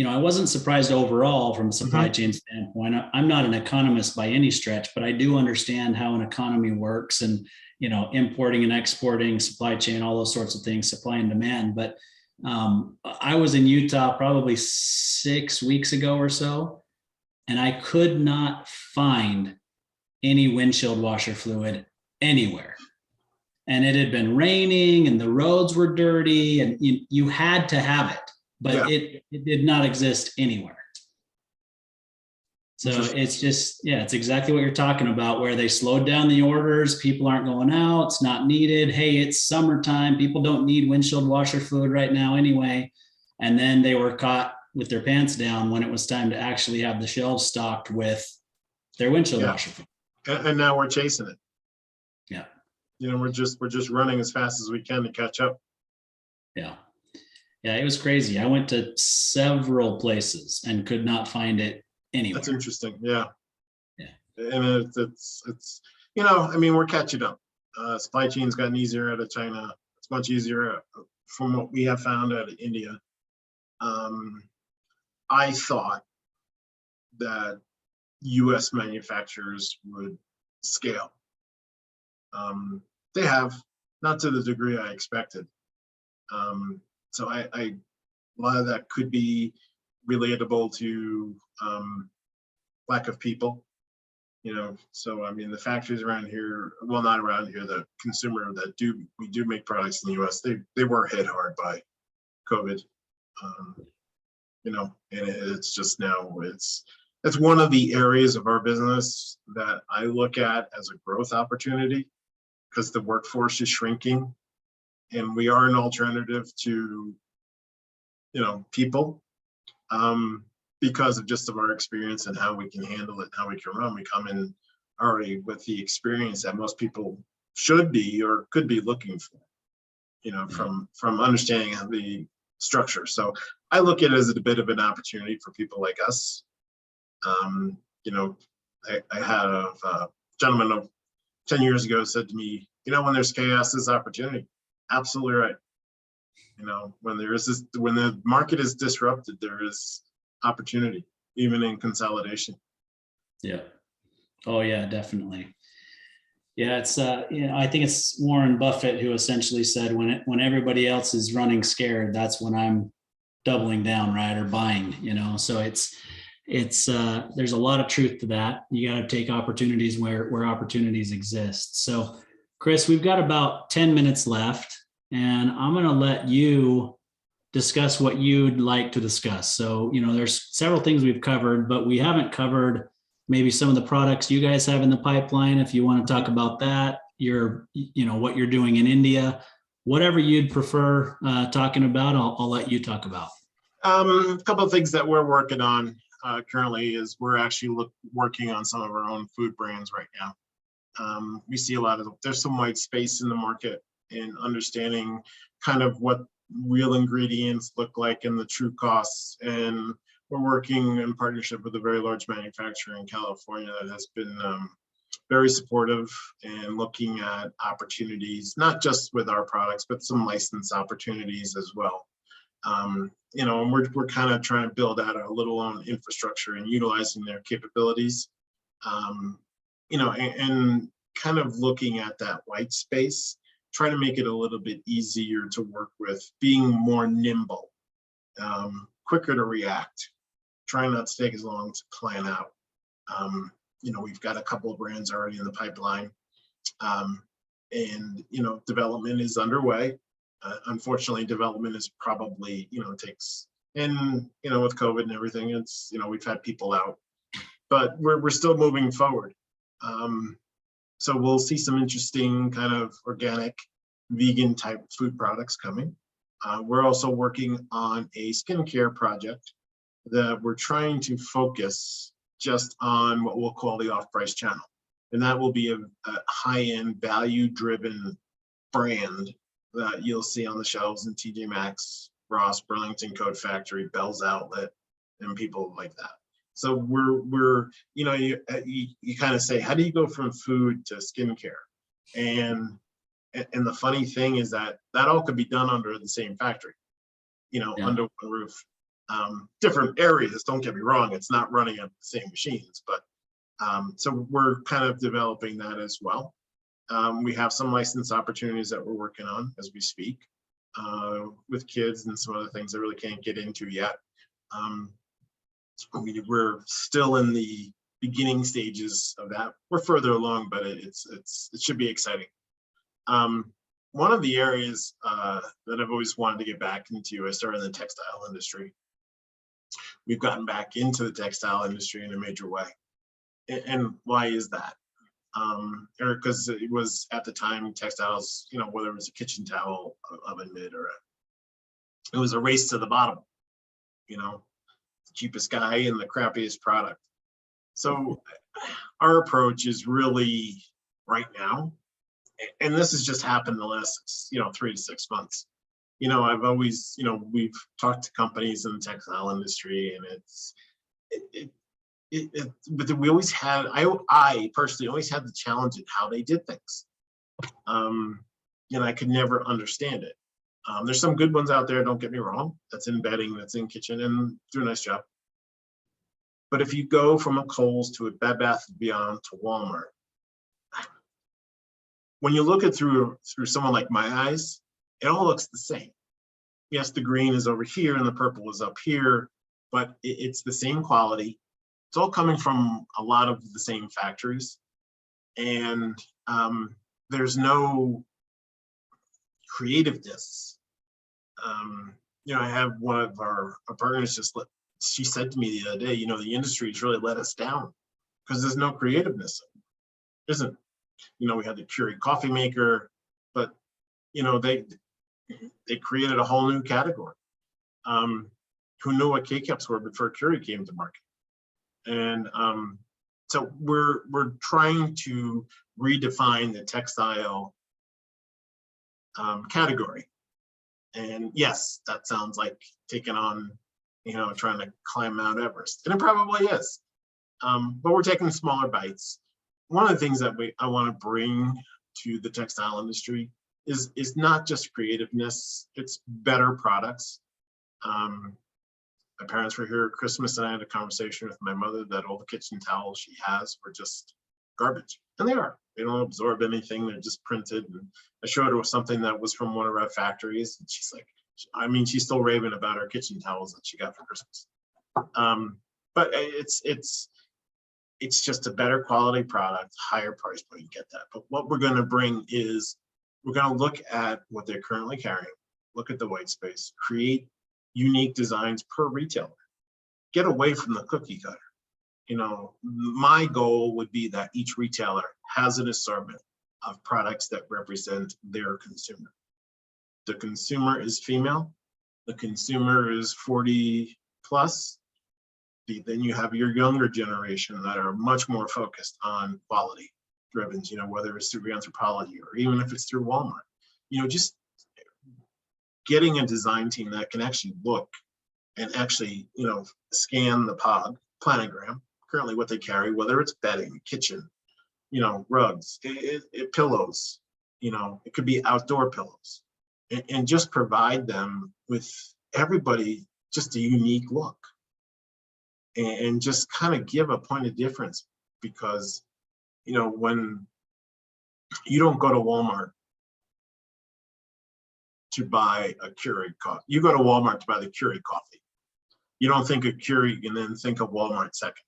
I wasn't surprised overall from a supply chain standpoint. I'm not an economist by any stretch, but I do understand how an economy works and, importing and exporting, supply chain, all those sorts of things, supply and demand. But I was in Utah probably 6 weeks ago or so, and I could not find any windshield washer fluid anywhere. And it had been raining and the roads were dirty and you had to have it, but it did not exist anywhere. So it's just, it's exactly what you're talking about, where they slowed down the orders. People aren't going out. It's not needed. Hey, it's summertime. People don't need windshield washer fluid right now anyway. And then they were caught with their pants down when it was time to actually have the shelves stocked with their windshield washer fluid. And now we're chasing it. Yeah. We're just running as fast as we can to catch up. Yeah. Yeah, it was crazy. I went to several places and could not find it anywhere. That's interesting. Yeah. Yeah. And it's we're catching up. Supply chain's gotten easier out of China. It's much easier from what we have found out of India. I thought that US manufacturers would scale. They have, not to the degree I expected. So a lot of that could be relatable to lack of people, so the factories around here, well, not around here, the consumer that we do make products in the US, they were hit hard by COVID, and it's just now that's one of the areas of our business that I look at as a growth opportunity, because the workforce is shrinking and we are an alternative to, people, because of our experience and how we can handle it, how we can run. We come in already with the experience that most people should be or could be looking for, from understanding the structure. So I look at it as a bit of an opportunity for people like us. I had a gentleman of 10 years ago said to me, when there's chaos, there's opportunity. Absolutely right. When the market is disrupted, there is opportunity, even in consolidation. Yeah. Oh yeah, definitely. Yeah, it's I think it's Warren Buffett who essentially said when everybody else is running scared, that's when I'm doubling down, right, or buying. So it's there's a lot of truth to that. You got to take opportunities where opportunities exist. So Chris, we've got about 10 minutes left, and I'm going to let you discuss what you'd like to discuss. So, there's several things we've covered, but we haven't covered maybe some of the products you guys have in the pipeline. If you want to talk about that, what you're doing in India, whatever you'd prefer talking about, I'll let you talk about. A couple of things that we're working on currently is we're actually working on some of our own food brands right now. We see there's some white space in the market in understanding kind of what real ingredients look like and the true costs and we're working in partnership with a very large manufacturer in California that has been very supportive and looking at opportunities, not just with our products, but some license opportunities as well. You know, and we're kind of trying to build out a little own infrastructure and utilizing their capabilities. You know, and kind of looking at that white space, trying to make it a little bit easier to work with, being more nimble, quicker to react, trying not to take as long to plan out. You know, we've got a couple of brands already in the pipeline, and, you know, development is underway. Unfortunately, development is probably, you know, takes, and, you know, with COVID and everything, it's, you know, we've had people out, but we're still moving forward. So we'll see some interesting kind of organic, vegan type food products coming. We're also working on a skincare project that we're trying to focus just on what we'll call the off-price channel. And that will be a high-end, value-driven brand that you'll see on the shelves in TJ Maxx, Ross, Burlington Coat Factory, Bell's Outlet, and people like that. So we're you know, you kind of say, how do you go from food to skincare? And the funny thing is that all could be done under the same factory, you know, yeah, under one roof. Different areas, don't get me wrong, it's not running on the same machines, but so we're kind of developing that as well. We have some license opportunities that we're working on as we speak, with kids and some other things I really can't get into yet. We're still in the beginning stages of that. We're further along, but it should be exciting. One of the areas that I've always wanted to get back into, I started in the textile industry. We've gotten back into the textile industry in a major way. And why is that? Because it was at the time textiles, you know, whether it was a kitchen towel, oven mitt, or it was a race to the bottom, you know, the cheapest guy and the crappiest product. So our approach is really right now, and this has just happened in the last, you know, 3 to 6 months. You know, I've always, you know, we've talked to companies in the textile industry, and but we always had, I personally always had the challenge in how they did things. And I could never understand it. There's some good ones out there, don't get me wrong, that's in bedding, that's in kitchen, and do a nice job. But if you go from a Kohl's to a Bed Bath & Beyond to Walmart, when you look at through someone like my eyes, it all looks the same. Yes, the green is over here and the purple is up here, but it's the same quality. It's all coming from a lot of the same factories, and there's no creativeness. You know, I have one of our partners she said to me the other day, you know, the industry's really let us down because there's no creativeness. There isn't. You know, we had the Keurig coffee maker, but, you know, they created a whole new category. Who knew what K-Cups were before Keurig came to market? And so we're trying to redefine the textile category. And yes, that sounds like taking on, you know, trying to climb Mount Everest, and it probably is. But we're taking smaller bites. One of the things that I want to bring to the textile industry is not just creativeness, it's better products. My parents were here at Christmas, and I had a conversation with my mother that all the kitchen towels she has were just garbage. And they are. They don't absorb anything. They're just printed. And I showed her something that was from one of our factories, and she's like, I mean, she's still raving about her kitchen towels that she got for Christmas. But it's just a better quality product, higher price point, you get that. But what we're going to bring is we're going to look at what they're currently carrying, look at the white space, create unique designs per retailer, get away from the cookie cutter. You know, my goal would be that each retailer has an assortment of products that represent their consumer. The consumer is female, the consumer is 40 plus. Then you have your younger generation that are much more focused on quality driven, you know, whether it's through Anthropologie or even if it's through Walmart, you know, just getting a design team that can actually look and actually, you know, scan the planogram, currently what they carry, whether it's bedding, kitchen, rugs, pillows, it could be outdoor pillows, and just provide them with everybody just a unique look, and just kind of give a point of difference, because, when you don't go to Walmart to buy a Keurig coffee, you go to Walmart to buy the Keurig coffee. You don't think of Keurig and then think of Walmart second.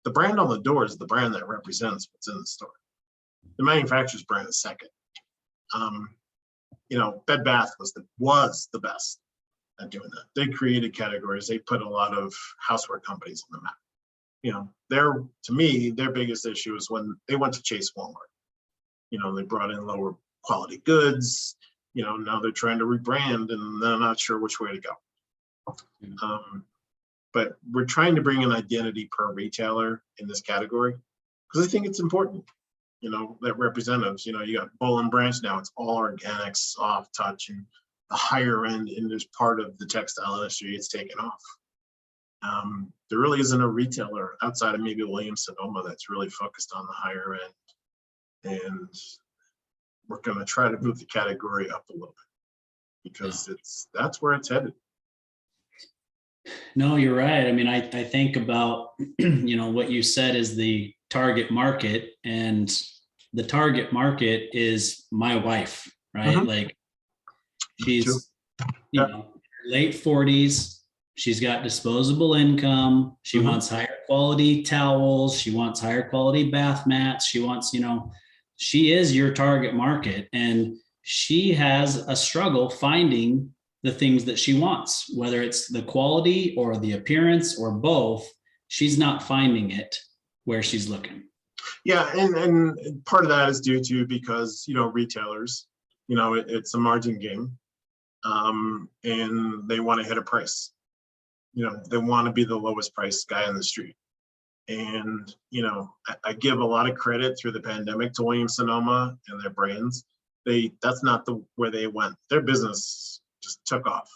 The brand on the door is the brand that represents what's in the store. The manufacturer's brand is second. Bed Bath was the best at doing that. They created categories. They put a lot of houseware companies on the map. To me, their biggest issue is when they went to chase Walmart. They brought in lower quality goods. Now they're trying to rebrand, and they're not sure which way to go. But we're trying to bring an identity per retailer in this category, because I think it's important. That representatives, you got Boll and Branch now, it's all organic, soft touch, and the higher end, and there's part of the textile industry, it's taken off. There really isn't a retailer outside of maybe Williams-Sonoma that's really focused on the higher end. And we're going to try to move the category up a little bit, because that's where it's headed. No, you're right. I mean, I think about, what you said is the target market, and the target market is my wife, right? Mhm. Like, she's, late 40s. She's got disposable income. She wants higher quality towels. She wants higher quality bath mats. She wants, she is your target market, and she has a struggle finding the things that she wants, whether it's the quality or the appearance or both. She's not finding it where she's looking. Yeah, and part of that is due to, because retailers, it's a margin game, and they want to hit a price. They want to be the lowest priced guy on the street. And I give a lot of credit through the pandemic to Williams-Sonoma and their brands. That's not where they went. Their business just took off.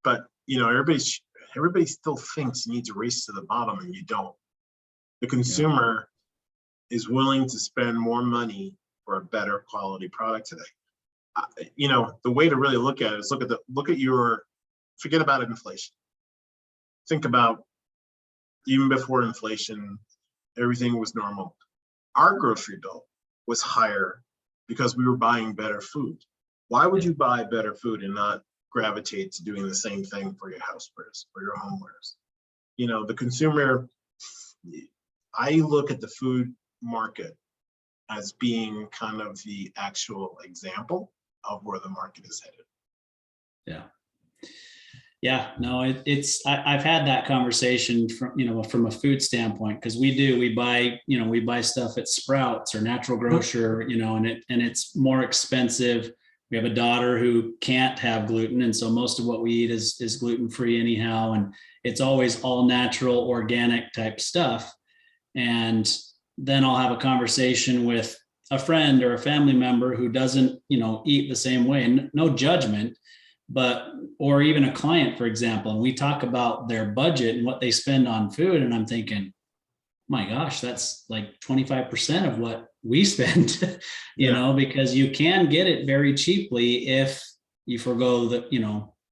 But everybody still thinks you need to race to the bottom, and you don't. The consumer is willing to spend more money for a better quality product today. The way to really look at it is forget about inflation. Think about, even before inflation, everything was normal. Our grocery bill was higher because we were buying better food. Why would you buy better food and not gravitate to doing the same thing for your housewares or your homewares? The consumer, I look at the food market as being kind of the actual example of where the market is headed. Yeah, no, I've had that conversation from a food standpoint, because we buy stuff at Sprouts or Natural Grocer, and it's more expensive. We have a daughter who can't have gluten, and so most of what we eat is gluten-free anyhow, and it's always all natural, organic type stuff. And then I'll have a conversation with a friend or a family member who doesn't, eat the same way. No judgment, or even a client, for example, and we talk about their budget and what they spend on food, and I'm thinking, my gosh, that's like 25% of what we spend, because you can get it very cheaply if you forgo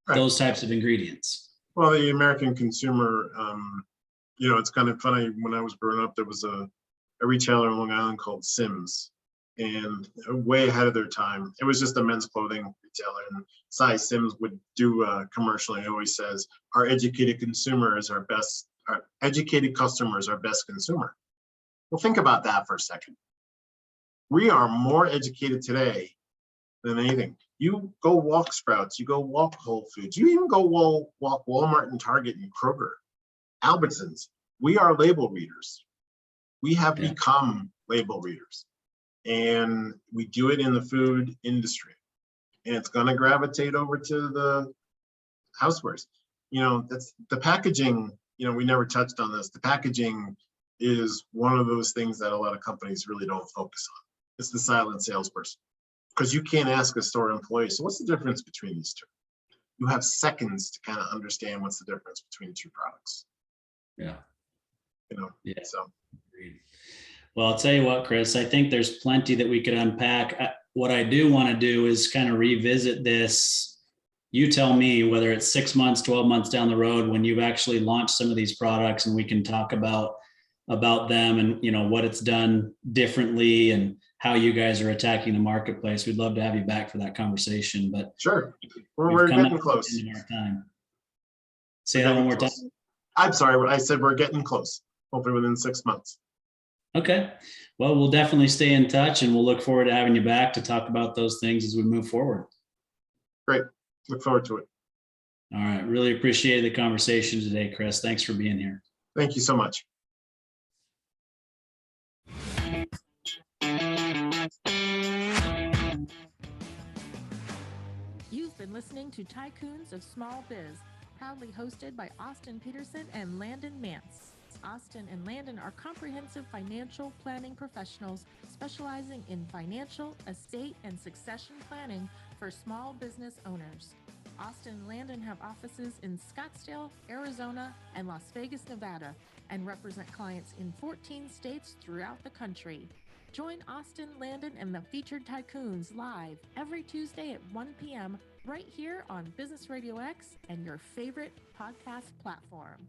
those types of ingredients. Well, the American consumer, it's kind of funny. When I was growing up, there was a retailer in Long Island called Sims, and way ahead of their time. It was just a men's clothing retailer, and Cy Sims would do a commercial, and he always says, our educated consumer is our educated customer is our best consumer. Well, think about that for a second. We are more educated today than anything. You go walk Sprouts, you go walk Whole Foods, you even go walk Walmart and Target and Kroger, Albertsons. We are label readers. We have become label readers, and we do it in the food industry, and it's going to gravitate over to the housewares. That's the packaging. We never touched on this. The packaging is one of those things that a lot of companies really don't focus on. It's the silent salesperson, because you can't ask a store employee, so what's the difference between these two? you have seconds to kind of understand what's the difference between two products. Yeah. Yeah. So. Well, I'll tell you what, Chris, I think there's plenty that we could unpack. What I do want to do is kind of revisit this. You tell me whether it's 6 months, 12 months down the road when you've actually launched some of these products, and we can talk about them and, what it's done differently and how you guys are attacking the marketplace. We'd love to have you back for that conversation, but sure. We're getting close. Say that one more time. I'm sorry. I said we're getting close, hopefully within 6 months. Okay. Well, we'll definitely stay in touch, and we'll look forward to having you back to talk about those things as we move forward. Great. Look forward to it. All right. Really appreciated the conversation today, Chris. Thanks for being here. Thank you so much. You've been listening to Tycoons of Small Biz, proudly hosted by Austin Peterson and Landon Mance. Austin and Landon are comprehensive financial planning professionals specializing in financial, estate, and succession planning for small business owners. Austin and Landon have offices in Scottsdale, Arizona, and Las Vegas, Nevada, and represent clients in 14 states throughout the country. Join Austin, Landon, and the featured Tycoons live every Tuesday at 1 p.m. right here on Business Radio X and your favorite podcast platform.